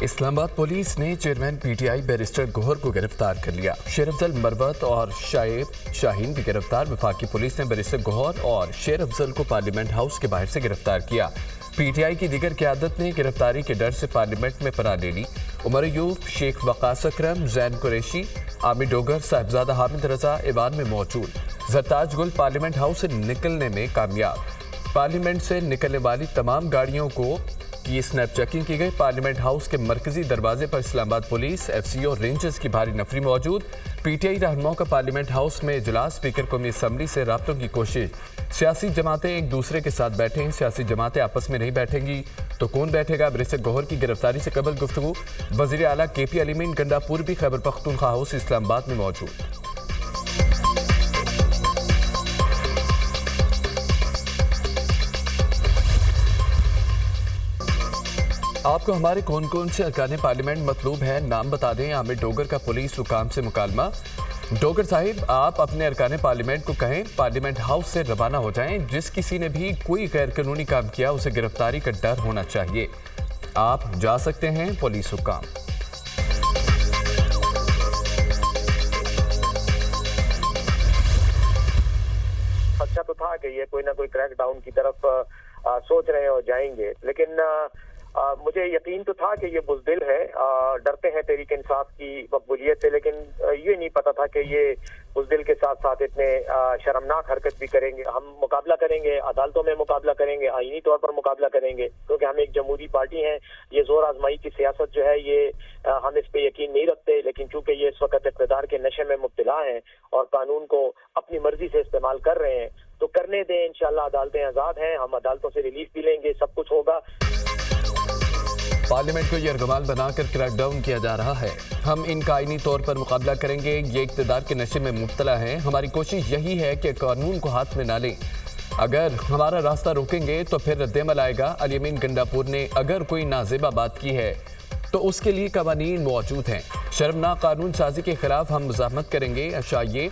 Islamabad police ने chairman PTI barrister Gohar को गिरफ्तार कर लिया। शेर अफजल मरवत और शाइब शाहीन भी गिरफ्तार। वफाकी पुलिस ने बैरिस्टर गोहर और शेर अफजल को पार्लियामेंट हाउस के बाहर से गिरफ्तार किया। पीटीआई की दीगर क़यादत ने गिरफ्तारी के डर से पार्लियामेंट में पनाह ले ली। उमर अयूब, शेख वकास अकरम, जैन कुरैशी, आमिर डोगर, साहिबजादा हामिद रजा ईवान में मौजूद। जरताज गुल पार्लियामेंट हाउस से निकलने में कामयाब। पार्लियामेंट से निकलने वाली तमाम गाड़ियों को की स्नैप चेकिंग की गई। पार्लियामेंट हाउस के मरकजी दरवाजे पर इस्लामाबाद पुलिस, एफसीओ और रेंजर्स की भारी नफरी मौजूद। पीटीआई रहनुमाओं का पार्लियामेंट हाउस में इजलास। स्पीकर कौमी असम्बली से राब्तों की कोशिश। सियासी जमातें एक दूसरे के साथ बैठें। सियासी जमातें आपस में नहीं बैठेंगी तो कौन बैठेगा? बैरिस्टर गोहर की गिरफ्तारी से कबल गुफ्तगू। वज़ीर आला केपी अलीमीन गंडापुर भी खैबर पख्तूनख्वा हाउस इस्लामाबाद में मौजूद। आपको हमारे कौन कौन से अरकान पार्लियामेंट मतलूब हैं, नाम बता दें। आमिर डोगर का पुलिस हुकाम से मुकालमा। डोगर साहिब, आप अपने अरकान पार्लियामेंट को कहें पार्लियामेंट हाउस से रवाना हो जाएं। जिस किसी ने भी कोई गैर कानूनी काम किया उसे गिरफ्तारी का डर होना चाहिए। आप जा सकते हैं, पुलिस हुकाम। अच्छा तो था कि ये कोई ना कोई क्रैकडाउन की तरफ सोच रहे हो जाएंगे, लेकिन मुझे यकीन तो था कि ये बुज़दिल है, डरते हैं तहरीक इंसाफ की मकबूलियत से, लेकिन ये नहीं पता था कि ये बुज़दिल के साथ साथ इतने शर्मनाक हरकत भी करेंगे। हम मुकाबला करेंगे, अदालतों में मुकाबला करेंगे, आईनी तौर पर मुकाबला करेंगे, क्योंकि हम एक जमहूरी पार्टी हैं। ये जोर आजमाई की सियासत जो है ये हम इस पे यकीन नहीं रखते, लेकिन चूंकि ये इस वक्त इक़्तिदार के नशे में मुब्तला हैं और कानून को अपनी मर्जी से इस्तेमाल कर रहे हैं, तो करने दें। इंशाल्लाह अदालतें आज़ाद हैं, हम अदालतों से रिलीफ भी लेंगे, सब कुछ होगा। पार्लियामेंट को यरगमाल बनाकर क्रैकडाउन किया जा रहा है। हम इनका आईनी तौर पर मुकाबला करेंगे। ये इक़्तिदार के नशे में मुब्तला हैं। हमारी कोशिश यही है कि कानून को हाथ में ना लें। अगर हमारा रास्ता रोकेंगे तो फिर रद्देमल आएगा। अलीमीन गंडापुर ने अगर कोई नाज़ेबा बात की है तो उसके लिए कवानीन मौजूद हैं। शर्मनाक कानून साजी के खिलाफ हम मुज़ाहमत करेंगे। ये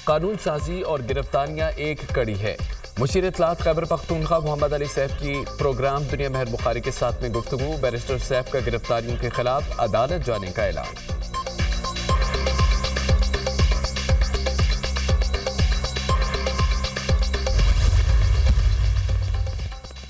कानून साजी और गिरफ्तारियाँ एक कड़ी है। मुशीर इत्तलात खैबर पख्तूनख्वा मोहम्मद अली सैफ की प्रोग्राम दुनिया महर बुखारी के साथ में गुफ्तगू। बैरिस्टर सैफ का गिरफ्तारियों के खिलाफ अदालत जाने का ऐलान।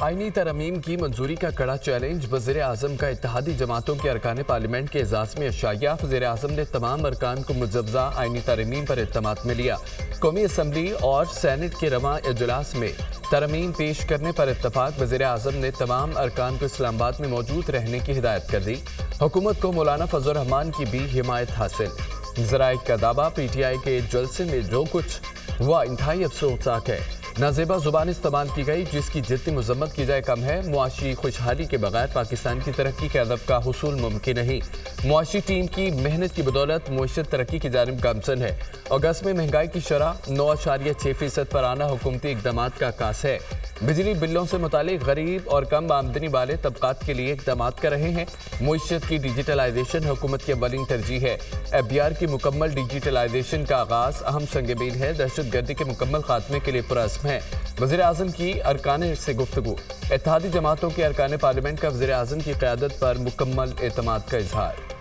आईनी तरमीम की मंजूरी का कड़ा चैलेंज। वज़ीर आज़म का इत्तेहादी जमातों के अरकान पार्लियामेंट के एजाज़ में अशाया। वज़ीर आज़म ने तमाम अरकान को मुजव्वज़ा आईनी तरमीम पर इत्तेमाद में लिया। कौमी असम्बली और सैनेट के रवां इजलास में तरमीम पेश करने पर इत्तफाक। वज़ीर आज़म ने तमाम अरकान को इस्लामाबाद में मौजूद रहने की हिदायत कर दी। हुकूमत को मौलाना फजल रहमान की भी हिमायत हासिल। ज़राए का दावा, पीटीआई के जलसे में जो कुछ हुआ इंतहाई अफसोसनाक है। नाज़ेबा ज़ुबान इस्तेमाल की गई जिसकी जितनी मजम्मत की जाए कम है। मुआशी खुशहाली के बगैर पाकिस्तान की तरक्की के अदब का हुसूल मुमकिन नहीं। मुआशी टीम की मेहनत की बदौलत मुआशरत तरक्की की जानिब गामजन है। अगस्त में महंगाई की शरह 9.6% पर आना हुकूमती इक़दाम का आकाश है। बिजली बिलों से मुतालिक गरीब और कम आमदनी वाले तबकात के लिए इक़दाम कर रहे हैं। मुआशरत की डिजिटलाइजेशन हुकूमत की अव्वलीन तरजीह है। एफबीआर की मुकम्मल डिजिटलाइजेशन का आगाज़ अहम संग-ए-मील है। दहशत गर्दी के मुकम्मल खात्मे के लिए पुरअज़्म है। वज़ीर आज़म की अरकान से गुफ्तगू। इत्तेहादी जमातों के अरकान पार्लियामेंट का वज़ीर आज़म की क़यादत पर मुकम्मल एतमाद का इजहार।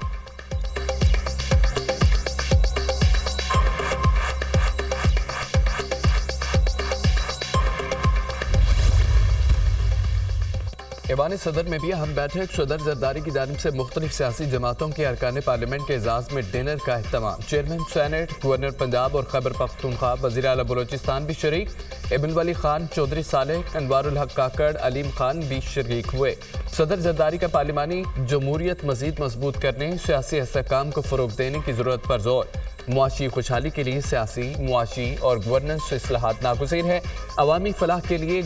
ऐवान सदर में भी अहम बैठक। सदर जरदारी की जानिब से मुख्तलिफ सियासी जमातों के अरकान पार्लियामेंट के एजाज़ में डिनर का अहतमाम। चेयरमैन सैनेट, गवर्नर पंजाब और खैबर पख्तूनख्वा, वज़ीर आला बलोचिस्तान भी शरीक। इब्न वली खान, चौधरी सालेह, अनवारुल हक काकड़, अलीम खान भी शरीक हुए। सदर जरदारी का पार्लिमानी जमहूरियत मज़ीद मजबूत करने, सियासी इस्तेहकाम को फ़रोग़ देने की ज़रूरत पर जोर। मुआशी खुशहाली के लिए सियासी, मुआशी और गवर्नेंस इस्लाहात नागुज़ीर है। अवामी फलाह के लिए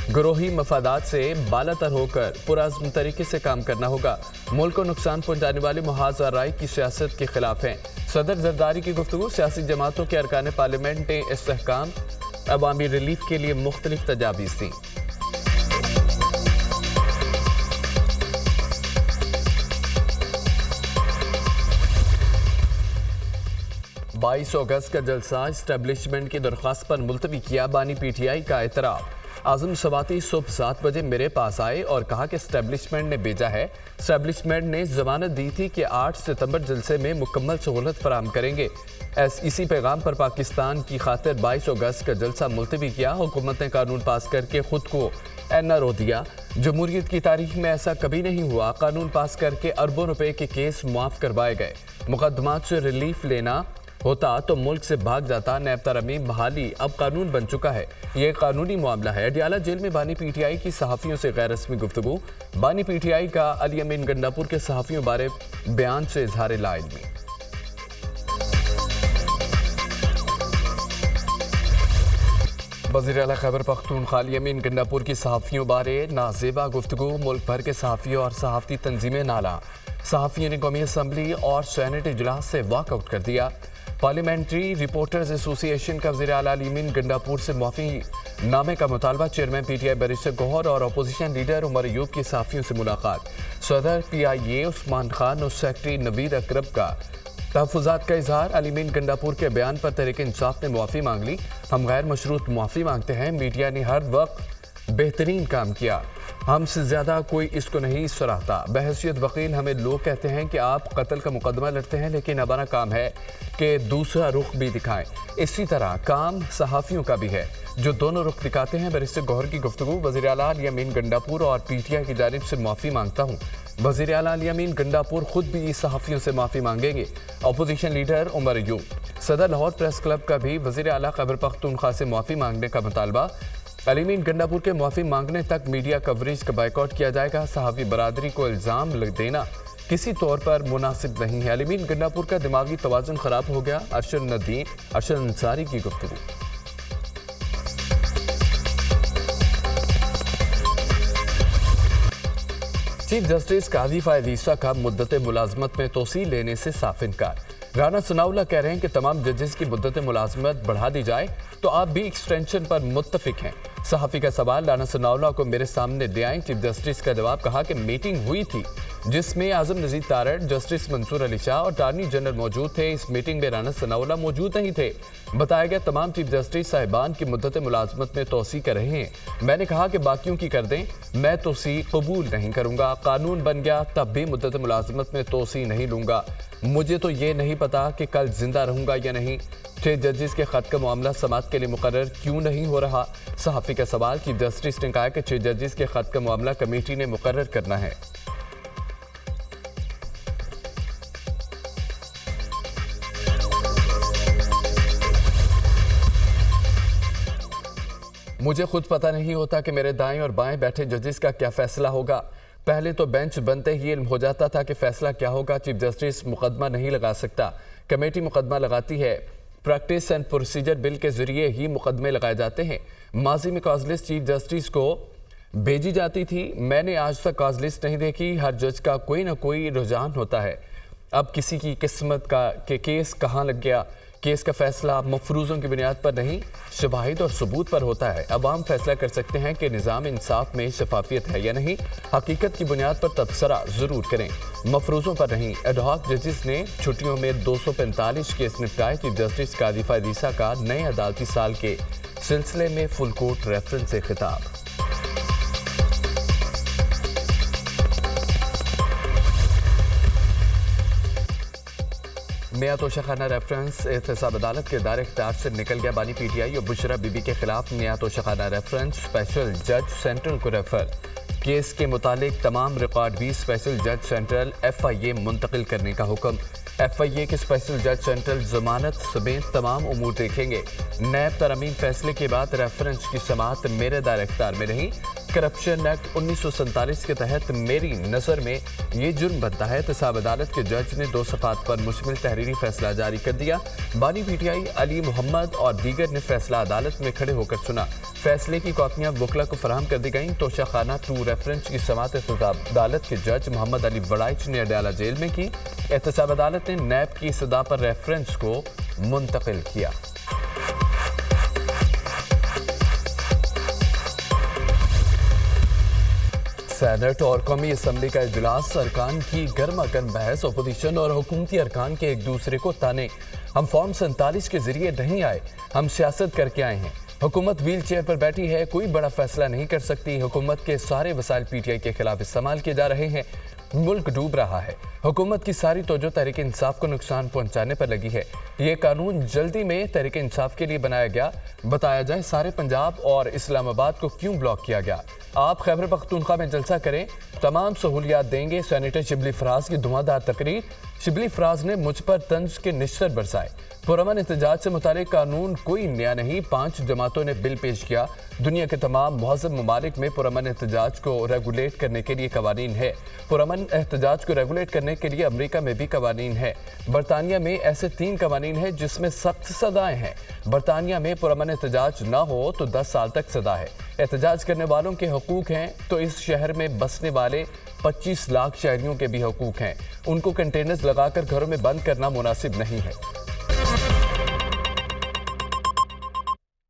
ग्रोही मफादात से बालातर होकर पुरअज़्म तरीके से काम करना होगा। मुल्क को नुकसान पहुँचाने वाले मुहाज़ और राय की सियासत के खिलाफ हैं। सदर जरदारी की गुफ्तगू। सियासी जमातों के अरकान पार्लियामेंट ने इस्तेहकाम, अवामी रिलीफ के लिए मुख्तलिफ तजावीज़ दी। 22 अगस्त का जलसा इस्टेब्लिशमेंट की दरख्वास्त पर मुलतवी किया। बानी पीटीआई का एतराफ़। आजम सवाती सुबह 7 बजे मेरे पास आए और कहा कि एस्टेब्लिशमेंट ने भेजा है। एस्टेब्लिशमेंट ने जमानत दी थी कि 8 सितंबर जलसे में मुकम्मल सहूलत फराम करेंगे। इसी पैगाम पर पाकिस्तान की खातिर 22 अगस्त का जलसा मुलतवी किया। हुकूमत ने कानून पास करके खुद को एनआरओ दिया। जमहूरियत की तारीख में ऐसा कभी नहीं हुआ। कानून पास करके अरबों रुपए के केस माफ करवाए गए। मुकदमात से रिलीफ लेना होता तो मुल्क से भाग जाता। नैब तरमीम बहाली अब कानून बन चुका है। यह कानूनी मामला है। अडियाला जेल में बानी पीटीआई की सहाफ़ियों से गैर रस्मी गुफ्तगू। बानी पीटीआई का अली अमीन गंडापुर के सहाफ़ियों बारे बयान से इजहार लाइल्मी। वज़ीर आला खैबर पख्तूनख्वा अली अमीन गंडापुर की सहाफ़ियों बारे नाजेबा गुफ्तगू। मुल्क भर के सहाफ़ियों और सहाफ़ती तंजीमें नाला। सहाफ़ियों ने कौमी असम्बली और सेनेट इजलास से वॉकआउट कर दिया। पार्लियामेंट्री रिपोर्टर्स एसोसिएशन का वज़ीर आला अली अमीन गंडापुर से माफ़ी नामे का मुतालबा। चेयरमैन पीटीआई बैरिस्टर गौहर और अपोजिशन लीडर उमर अयूब की सहाफ़ियों से मुलाकात। सदर पीआईए उस्मान खान और सेक्रेटरी नवीद अकरब का तहफ़्फ़ुज़ात का इजहार। अली अमीन गंडापुर के बयान पर तहरीक इंसाफ ने मुआफ़ी मांग ली। हम गैर मशरूत मुआफ़ी मांगते हैं। मीडिया ने हर वक्त बेहतरीन काम किया। हमसे ज़्यादा कोई इसको नहीं सराहता। बहैसियत वकील हमें लोग कहते हैं कि आप कत्ल का मुकदमा लड़ते हैं, लेकिन हमारा काम है कि दूसरा रुख भी दिखाएं। इसी तरह काम सहाफ़ियों का भी है जो दोनों रुख दिखाते हैं। बैरिस्टर गौहर की गुफ्तगू। वज़ीर आला अली अमीन गंडापुर और पीटीआई की जानिब से माफ़ी मांगता हूँ। वज़ीर आला अली अमीन गंडापुर खुद भी सहाफ़ियों से माफ़ी मांगेंगे। Opposition leader Umar Ayub. सदर लाहौर प्रेस क्लब का भी वज़ीर आला खैबर पख्तूनख्वा से माफ़ी मांगने का मुतालबा। अली अमीन गंडापुर के माफ़ी मांगने तक मीडिया कवरेज का बाइकआउट किया जाएगा। सहाफ़ी बरादरी को इल्ज़ाम देना किसी तौर पर मुनासिब नहीं है। अली अमीन गंडापुर का दिमागी तवाज़ुन ख़राब हो गया। अरशद नदीम अरशद अंसारी की गुफ्तगू। चीफ जस्टिस काजी फायद ईसा का मुद्दत मुलाजमत में तोसी लेने से साफ इनकार। राना सनाउल्लाह कह रहे हैं कि तमाम जजेस की मुद्दत मुलाजमत बढ़ा दी जाए तो आप भी एक्सटेंशन पर मुत्तफिक हैं। सहाफ़ी का सवाल। राना सनाउल्लाह को मेरे सामने ले आएं। चीफ जस्टिस का जवाब। कहा कि मीटिंग हुई थी जिसमें आजम नज़ीर तारड़, जस्टिस मंसूर अली शाह और अटॉर्नी जनरल मौजूद थे। इस मीटिंग में राना सनाउल्लाह मौजूद नहीं थे। बताया गया तमाम चीफ जस्टिस साहिबान की मुद्दत मुलाजमत में तोसी कर रहे हैं। मैंने कहा कि बाकियों की कर दें, मैं तोसी कबूल नहीं करूँगा। कानून बन गया तब भी मुद्दत मुलाजमत में तोसी नहीं लूँगा। मुझे तो ये नहीं पता कि कल जिंदा रहूँगा या नहीं। छह जजेस के खत का मामला समाअत के लिए मुकर्रर क्यों नहीं हो रहा। सहाफ़ी का सवाल। चीफ जस्टिस ने कहा कि 6 जजेस के खत का मामला कमेटी ने मुकर्रर करना है। मुझे खुद पता नहीं होता कि मेरे दाएं और बाएं बैठे जजेस का क्या फैसला होगा। पहले तो बेंच बनते ही इल्म हो जाता था कि फैसला क्या होगा। चीफ जस्टिस मुकदमा नहीं लगा सकता, कमेटी मुकदमा लगाती है। प्रैक्टिस एंड प्रोसीजर बिल के जरिए ही मुकदमे लगाए जाते हैं। माजी में कॉज लिस्ट चीफ जस्टिस को भेजी जाती थी। मैंने आज तक कॉज लिस्ट नहीं देखी। हर जज का कोई ना कोई रुझान होता है। अब किसी की किस्मत का के केस कहाँ लग गया। केस का फैसला मफरूज़ों की बुनियाद पर नहीं, शवाहिद और सबूत पर होता है। अवाम फैसला कर सकते हैं कि निज़ाम इंसाफ में शफाफियत है या नहीं। हकीकत की बुनियाद पर तबसरा ज़रूर करें, मफरूज़ों पर नहीं। एडहॉक जजेस ने छुट्टियों में 245 केस निपटाए। चीफ जस्टिस काजी फायद ईसा का नए अदालती साल के सिलसिले में फुल कोर्ट रेफरेंस से खिताब। मियां तोशाखाना रेफरेंस एहतसाब अदालत के दायरे इख्तियार से निकल गया। बानी पीटीआई और बुशरा बीबी के खिलाफ मियां तोशाखाना रेफरेंस स्पेशल जज सेंट्रल को रेफर। केस के मुतालिक तमाम रिकॉर्ड भी स्पेशल जज सेंट्रल FIA मुंतकिल करने का हुक्म। FIA के स्पेशल जज सेंट्रल जमानत समेत तमाम उमूर देखेंगे। नैब तरमीम फैसले के बाद रेफरेंस की समाअत मेरे दायरे इख्तियार में नहीं। करप्शन एक्ट 1947 के तहत मेरी नज़र में ये जुर्म बनता है। एहतसाब अदालत के जज ने 2 सफ़ात पर मुश्तमिल तहरीरी फैसला जारी कर दिया। बानी पीटीआई अली मोहम्मद और दीगर ने फैसला अदालत में खड़े होकर सुना। फैसले की कॉपियां वकला को फराहम कर दी गईं। तोशाखाना 2 रेफरेंस की समाअत एहतसाब अदालत के जज मोहम्मद अली वड़ाइच ने अडियाला जेल में की। एहतसाब अदालत ने नैब की सदा पर रेफरेंस को मुंतकिल किया। सेनेट और कौमी असम्बली का इजलास। अरकान की गर्मा गर्म बहस। अपोजिशन और हुकूमती अरकान के एक दूसरे को ताने। हम फॉर्म 47 के जरिए नहीं आए, हम सियासत करके आए हैं। हुकूमत व्हील चेयर पर बैठी है, कोई बड़ा फैसला नहीं कर सकती। हुकूमत के सारे वसाइल पीटीआई के खिलाफ इस्तेमाल किए जा रहे हैं। मुल्क डूब रहा है। हुकूमत की सारी तवज्जो तहरीक इंसाफ को नुकसान पहुंचाने पर लगी है। ये कानून जल्दी में तहरीक इंसाफ के लिए बनाया गया। बताया जाए सारे पंजाब और इस्लामाबाद को क्यों ब्लॉक किया गया। आप खैबर पख्तूनख्वा में जलसा करें, तमाम सहूलियात देंगे। सेनेटर शिबली फराज की धुआंधार तकरीर। शिबली फराज ने मुझ पर तंज के निश्चर बरसाए। पुरअमन एहतजाज से मुतालिक कानून कोई नया नहीं, 5 जमातों ने बिल पेश किया। दुनिया के तमाम महज़ब ममालिक में पुरअमन एहतजाज को रेगुलेट करने के लिए कवानीन है। पुरअमन एहतजाज को रेगुलेट करने के लिए अमेरिका में भी कवानीन है। बरतानिया में ऐसे 3 कवानीन हैं जिसमें सख्त सजाएं हैं। बरतानिया में पुरअमन एहतजाज ना हो तो 10 साल तक सजा है। एहतजाज करने वालों के हकूक हैं तो इस शहर में बसने वाले 25 लाख शहरियों के भी हकूक हैं। उनको कंटेनर्स लगाकर घरों में बंद करना मुनासिब नहीं है।